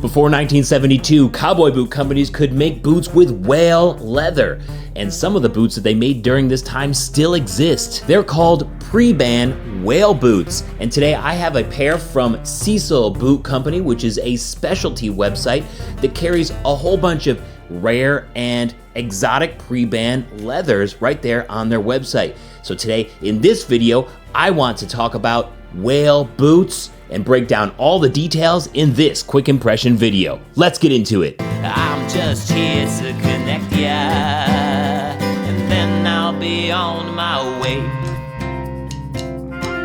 Before 1972, cowboy boot companies could make boots with whale leather, and some of the boots that they made during this time still exist. They're called pre-ban whale boots, and today I have a pair from Cecil Boot Company, which is a specialty website that carries a whole bunch of rare and exotic pre-ban leathers right there on their website. So today in this video, I want to talk about whale boots and break down all the details in this quick impression video. Let's get into it. I'm just here to connect ya, and then I'll be on my way.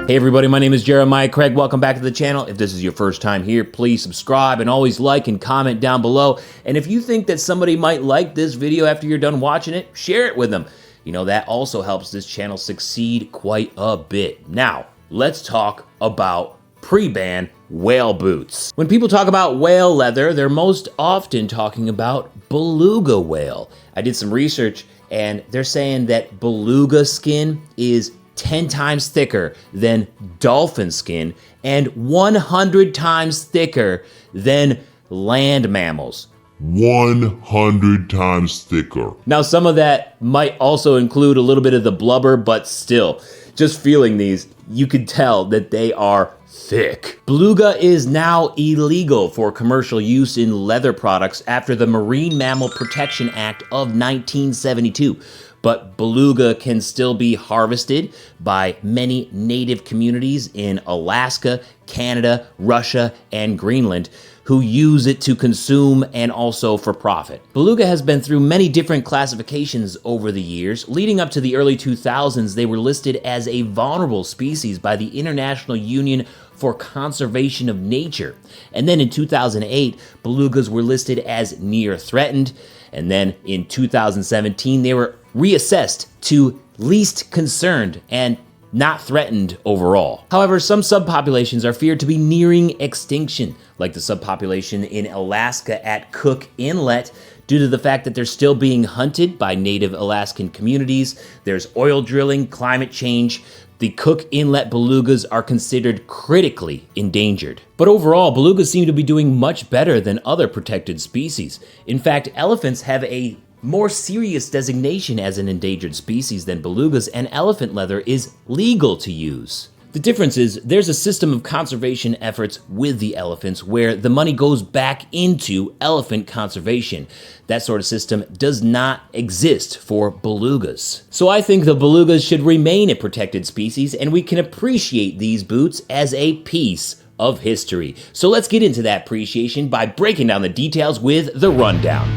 Hey everybody, my name is Jeremiah Craig. Welcome back to the channel. If this is your first time here, please subscribe and always like and comment down below. And if you think that somebody might like this video after you're done watching it, share it with them. You know, that also helps this channel succeed quite a bit. Now, let's talk about pre-ban whale boots. When people talk about whale leather, they're most often talking about beluga whale. I did some research and they're saying that beluga skin is 10 times thicker than dolphin skin and 100 times thicker than land mammals. 100 times thicker. Now, some of that might also include a little bit of the blubber, but still, just feeling these, you could tell that they are thick. Beluga is now illegal for commercial use in leather products after the Marine Mammal Protection Act of 1972. But beluga can still be harvested by many native communities in Alaska, Canada, Russia, and Greenland, who use it to consume and also for profit. Beluga has been through many different classifications over the years. Leading up to the early 2000s, they were listed as a vulnerable species by the International Union for Conservation of Nature. And then in 2008, belugas were listed as near threatened. And then in 2017, they were reassessed to least concerned and not threatened overall. However, some subpopulations are feared to be nearing extinction, like the subpopulation in Alaska at Cook Inlet, due to the fact that they're still being hunted by native Alaskan communities. There's oil drilling, climate change. The Cook Inlet belugas are considered critically endangered. But overall, belugas seem to be doing much better than other protected species. In fact, elephants have a more serious designation as an endangered species than belugas, and elephant leather is legal to use. The difference is there's a system of conservation efforts with the elephants where the money goes back into elephant conservation. That sort of system does not exist for belugas. So I think the belugas should remain a protected species, and we can appreciate these boots as a piece of history. So let's get into that appreciation by breaking down the details with the rundown.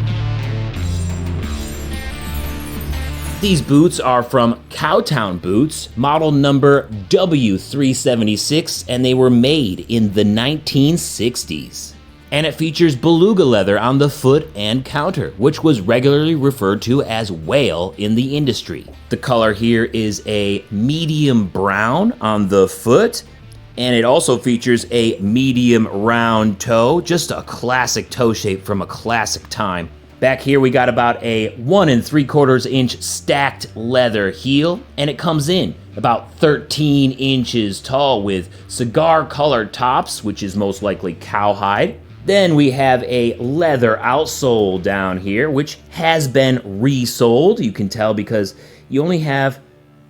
These boots are from Cowtown Boots, model number W376, and they were made in the 1960s. And it features beluga leather on the foot and counter, which was regularly referred to as whale in the industry. The color here is a medium brown on the foot, and it also features a medium round toe, just a classic toe shape from a classic time. Back here we got about a 1 3/4 inch stacked leather heel, and it comes in about 13 inches tall with cigar colored tops, which is most likely cowhide. Then we have a leather outsole down here, which has been resoled. You can tell because you only have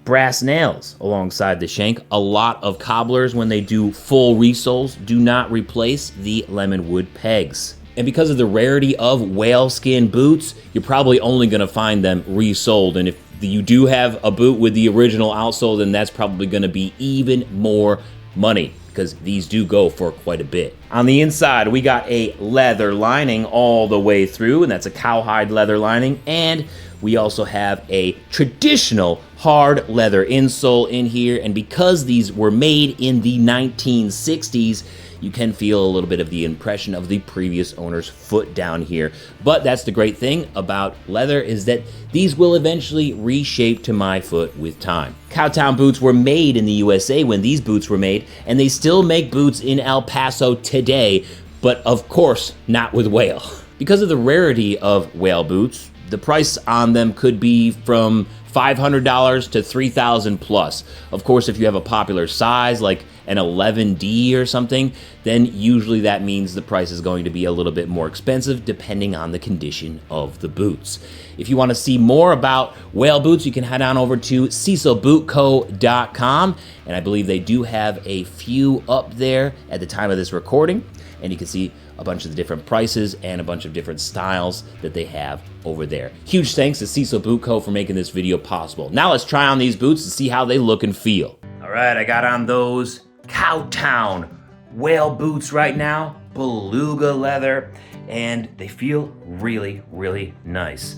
brass nails alongside the shank. A lot of cobblers, when they do full resoles, do not replace the lemon wood pegs. And because of the rarity of whale skin boots, you're probably only gonna find them resoled. And if you do have a boot with the original outsole, then that's probably gonna be even more money, because these do go for quite a bit. On the inside, we got a leather lining all the way through, and that's a cowhide leather lining. And we also have a traditional hard leather insole in here. And because these were made in the 1960s, you can feel a little bit of the impression of the previous owner's foot down here. But that's the great thing about leather, is that these will eventually reshape to my foot with time. Cowtown boots were made in the USA when these boots were made, and they still make boots in El Paso today, but of course not with whale. Because of the rarity of whale boots, The price on them could be from $500 to $3,000 plus. Of course, if you have a popular size like an 11D or something, then usually that means the price is going to be a little bit more expensive depending on the condition of the boots. If you want to see more about whale boots, you can head on over to cecilbootco.com, and I believe they do have a few up there at the time of this recording, and you can see a bunch of the different prices and a bunch of different styles that they have over there. Huge thanks to Cecil Boot Co. for making this video possible. Now let's try on these boots to see how they look and feel. All right, I got on those Cowtown whale boots right now, beluga leather, and they feel really, really nice.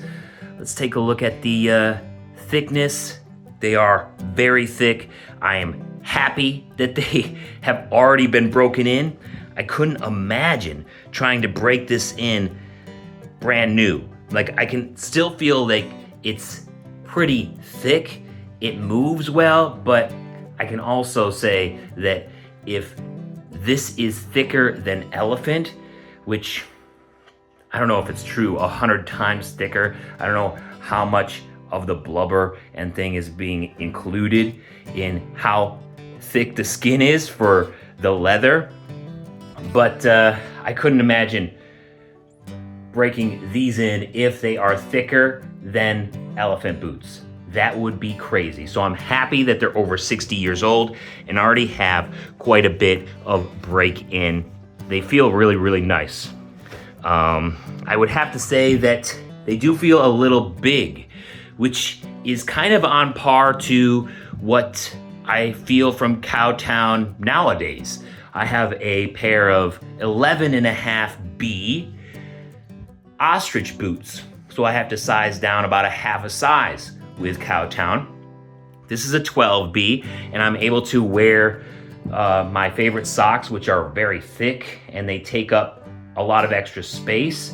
Let's take a look at the thickness. They are very thick. I am happy that they have already been broken in. I couldn't imagine trying to break this in brand new. Like, I can still feel like it's pretty thick. It moves well, but I can also say that if this is thicker than elephant, which I don't know if it's true, 100 times thicker. I don't know how much of the blubber and thing is being included in how thick the skin is for the leather. But I couldn't imagine breaking these in if they are thicker than elephant boots. That would be crazy. So I'm happy that they're over 60 years old and already have quite a bit of break-in. They feel really, really nice. I would have to say that they do feel a little big, which is kind of on par to what I feel from Cowtown nowadays. I have a pair of 11.5B ostrich boots, so I have to size down about a half a size with Cowtown. This is a 12B, and I'm able to wear my favorite socks, which are very thick, and they take up a lot of extra space,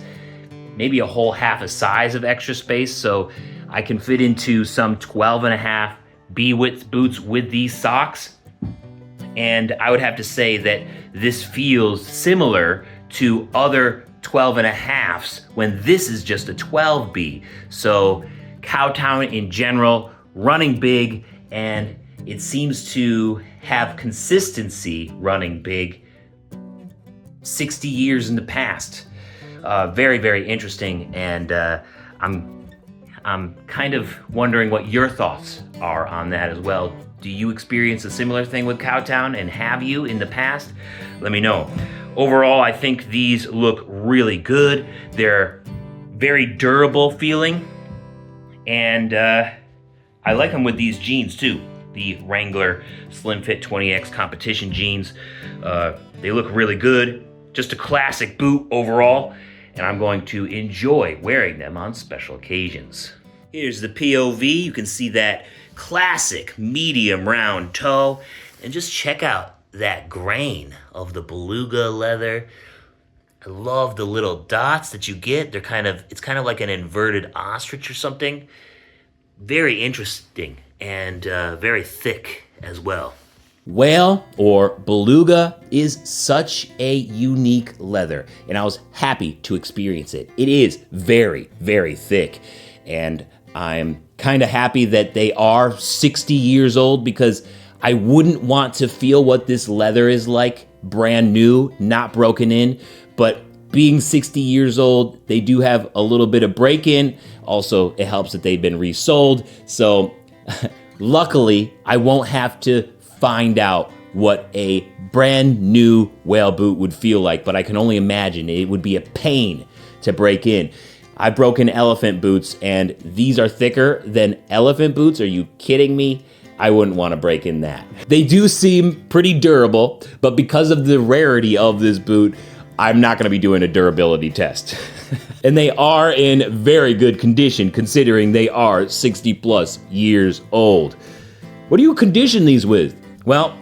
maybe a whole half a size of extra space, so I can fit into some 12.5B width boots with these socks. And I would have to say that this feels similar to other 12.5s when this is just a 12B. So Cowtown in general, running big, and it seems to have consistency running big 60 years in the past. Very, very interesting, and I'm kind of wondering what your thoughts are on that as well. Do you experience a similar thing with Cowtown, and have you in the past? Let me know. Overall, I think these look really good. They're very durable feeling, and I like them with these jeans too. The Wrangler Slim Fit 20X competition jeans. They look really good. Just a classic boot overall, and I'm going to enjoy wearing them on special occasions. Here's the POV. You can see that classic medium round toe, and just check out that grain of the beluga leather. I love the little dots that you get. It's kind of like an inverted ostrich or something. Very interesting, and very thick as well. Whale or beluga is such a unique leather, and I was happy to experience it. It is very, very thick, and I'm kind of happy that they are 60 years old, because I wouldn't want to feel what this leather is like brand new, not broken in. But being 60 years old, they do have a little bit of break-in. Also, it helps that they've been resold. So luckily, I won't have to find out what a brand new whale boot would feel like, but I can only imagine it would be a pain to break in. I've broken elephant boots, and these are thicker than elephant boots. Are you kidding me? I wouldn't want to break in that. They do seem pretty durable, but because of the rarity of this boot, I'm not going to be doing a durability test. And they are in very good condition, considering they are 60 plus years old. What do you condition these with? Well,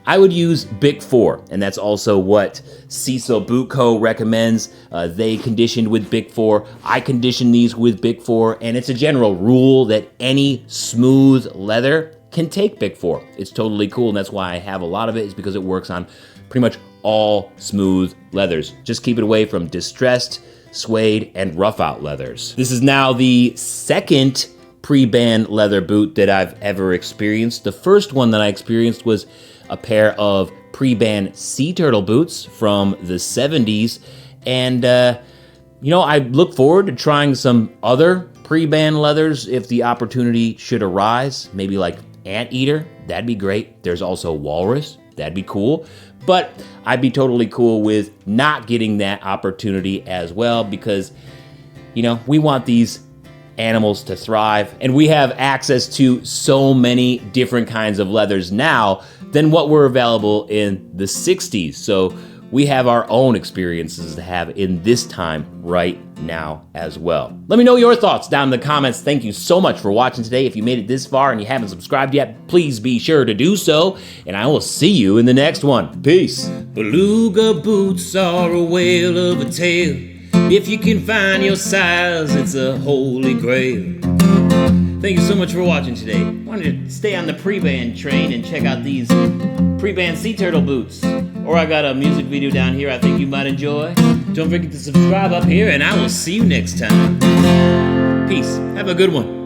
I would use Bic 4, and that's also what Cecil Boot Co. recommends. They conditioned with Bic 4. I condition these with Bic 4, and it's a general rule that any smooth leather can take Bic 4. It's totally cool, and that's why I have a lot of it, is because it works on pretty much all smooth leathers. Just keep it away from distressed, suede, and rough out leathers. This is now the second pre-band leather boot that I've ever experienced. The first one that I experienced was a pair of pre-band sea turtle boots from the 70s. And, I look forward to trying some other pre-band leathers if the opportunity should arise. Maybe like anteater, that'd be great. There's also walrus, that'd be cool. But I'd be totally cool with not getting that opportunity as well because, we want these animals to thrive, and we have access to so many different kinds of leathers now than what were available in the 60s. So we have our own experiences to have in this time right now as well. Let me know your thoughts down in the comments. Thank you so much for watching today. If you made it this far and you haven't subscribed yet, please be sure to do so, and I will see you in the next one. Peace. Beluga boots are a whale of a tale. If you can find your size, it's a holy grail. Thank you so much for watching today. Why don't you stay on the pre-band train and check out these pre-band sea turtle boots. Or I got a music video down here I think you might enjoy. Don't forget to subscribe up here, and I will see you next time. Peace. Have a good one.